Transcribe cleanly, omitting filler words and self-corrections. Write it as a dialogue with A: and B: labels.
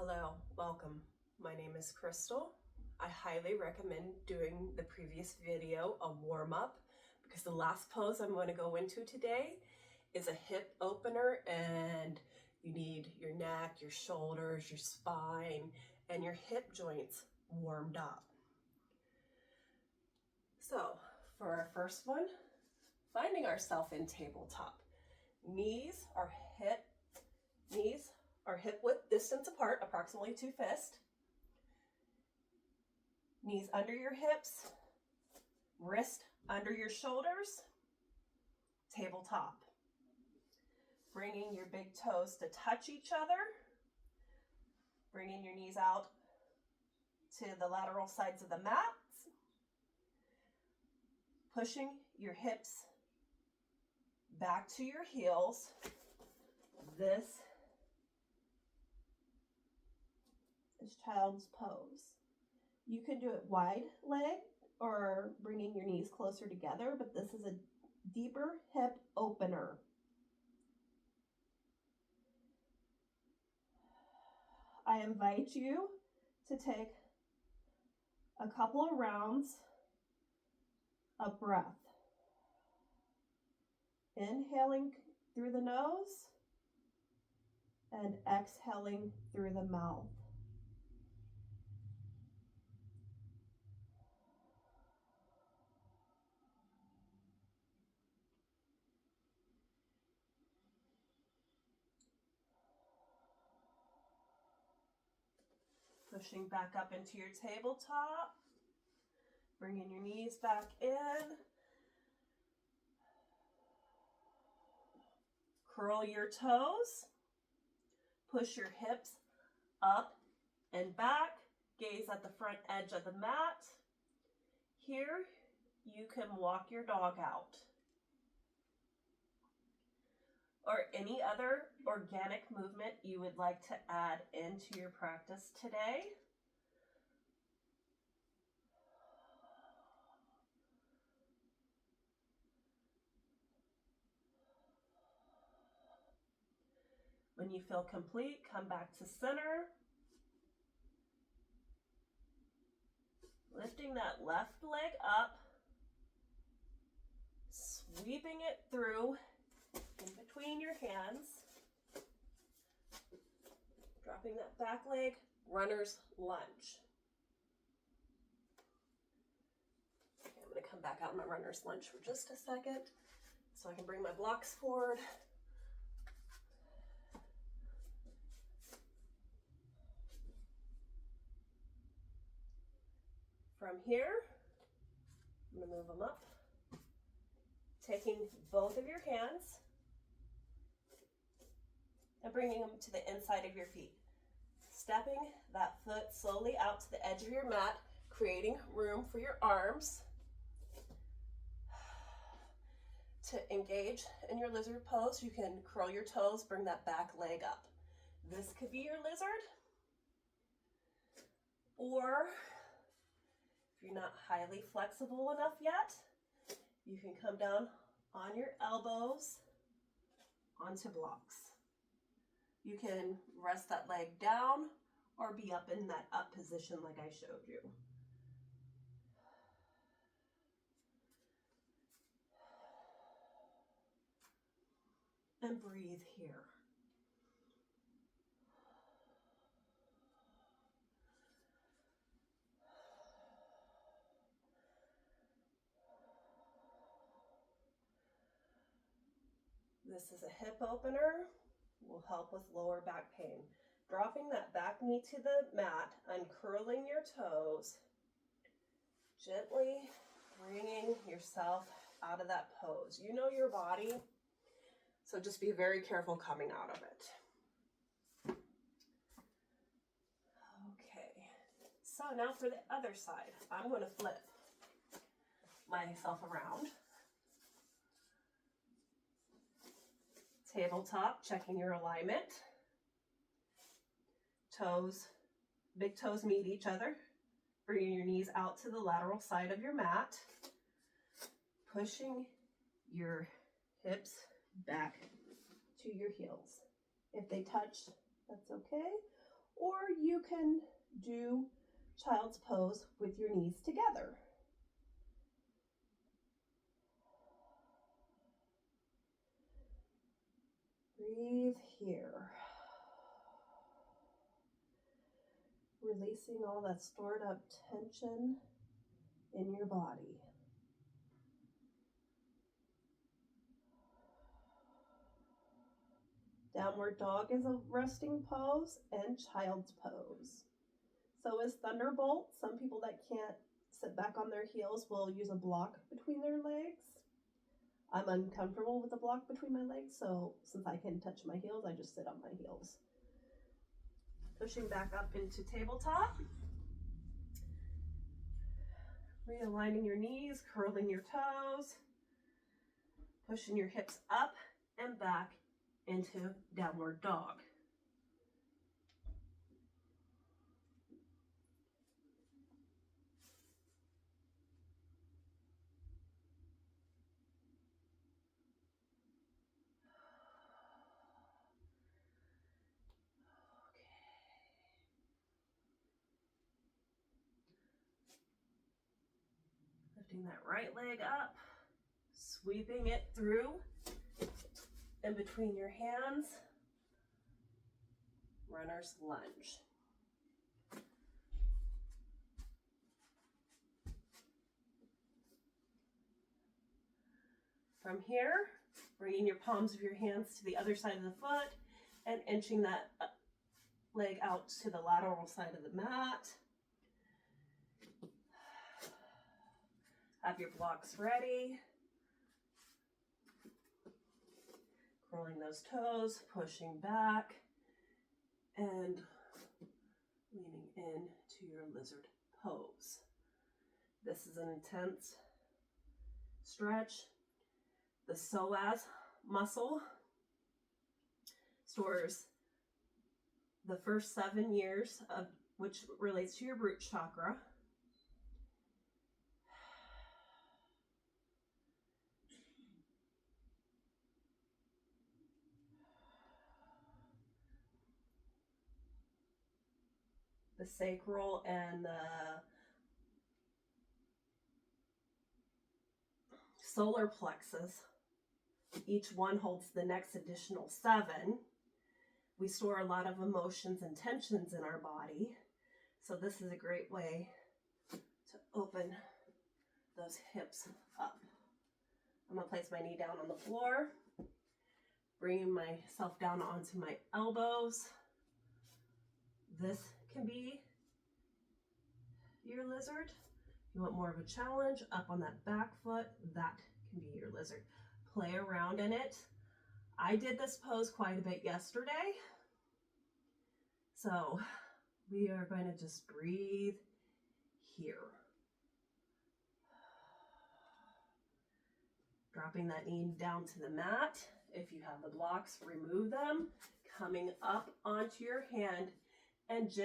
A: Hello, welcome. My name is Crystal. I highly recommend doing the previous video a warm-up because the last pose I'm going to go into today is a hip opener, and you need your neck, your shoulders, your spine, and your hip joints warmed up. So for our first one, finding ourselves in tabletop. Knees are hip width distance apart, approximately 2 fists. Knees under your hips, wrist under your shoulders, tabletop. Bringing your big toes to touch each other, bringing your knees out to the lateral sides of the mat, pushing your hips back to your heels. This is child's pose. You can do it wide leg or bringing your knees closer together, but this is a deeper hip opener. I invite you to take a couple of rounds of breath. Inhaling through the nose and exhaling through the mouth. Pushing back up into your tabletop. Bringing your knees back in. Curl your toes. Push your hips up and back. Gaze at the front edge of the mat. Here, you can walk your dog out. Or any other organic movement you would like to add into your practice today. When you feel complete, come back to center. Lifting that left leg up, sweeping it through in between your hands. Dropping that back leg, runner's lunge. Okay, I'm going to come back out in my runner's lunge for just a second so I can bring my blocks forward. From here, I'm going to move them up, taking both of your hands and bringing them to the inside of your feet. Stepping that foot slowly out to the edge of your mat, creating room for your arms to engage in your lizard pose. You can curl your toes, bring that back leg up. This could be your lizard, or if you're not highly flexible enough yet, you can come down on your elbows onto blocks. You can rest that leg down or be up in that up position like I showed you. And breathe here. This is a hip opener, will help with lower back pain. Dropping that back knee to the mat, uncurling your toes, gently bringing yourself out of that pose. You know your body, so just be very careful coming out of it. Okay, so now for the other side, I'm going to flip myself around. Tabletop, checking your alignment. Toes, big toes meet each other. Bringing your knees out to the lateral side of your mat. Pushing your hips back to your heels. If they touch, that's okay. or you can do child's pose with your knees together. Breathe here. Releasing all that stored up tension in your body. Downward dog is a resting pose and child's pose. So is thunderbolt. Some people that can't sit back on their heels will use a block between their legs. I'm uncomfortable with a block between my legs, so since I can touch my heels, I just sit on my heels. Pushing back up into tabletop. Realigning your knees, curling your toes. Pushing your hips up and back into downward dog. Lifting that right leg up, sweeping it through in between your hands. Runner's lunge. From here, bringing your palms of your hands to the other side of the foot and inching that leg out to the lateral side of the mat. Have your blocks ready. Curling those toes, pushing back, and leaning into your lizard pose. This is an intense stretch. The psoas muscle stores the first 7 years of which relates to your root chakra. The sacral and the solar plexus, each one holds the next additional 7. We store a lot of emotions and tensions in our body, so this is a great way to open those hips up. I'm going to place my knee down on the floor, bringing myself down onto my elbows. This can be your lizard. You want more of a challenge, up on that back foot, that can be your lizard. Play around in it. I did this pose quite a bit yesterday. So we are going to just breathe here. Dropping that knee down to the mat. If you have the blocks, remove them. Coming up onto your hand and gently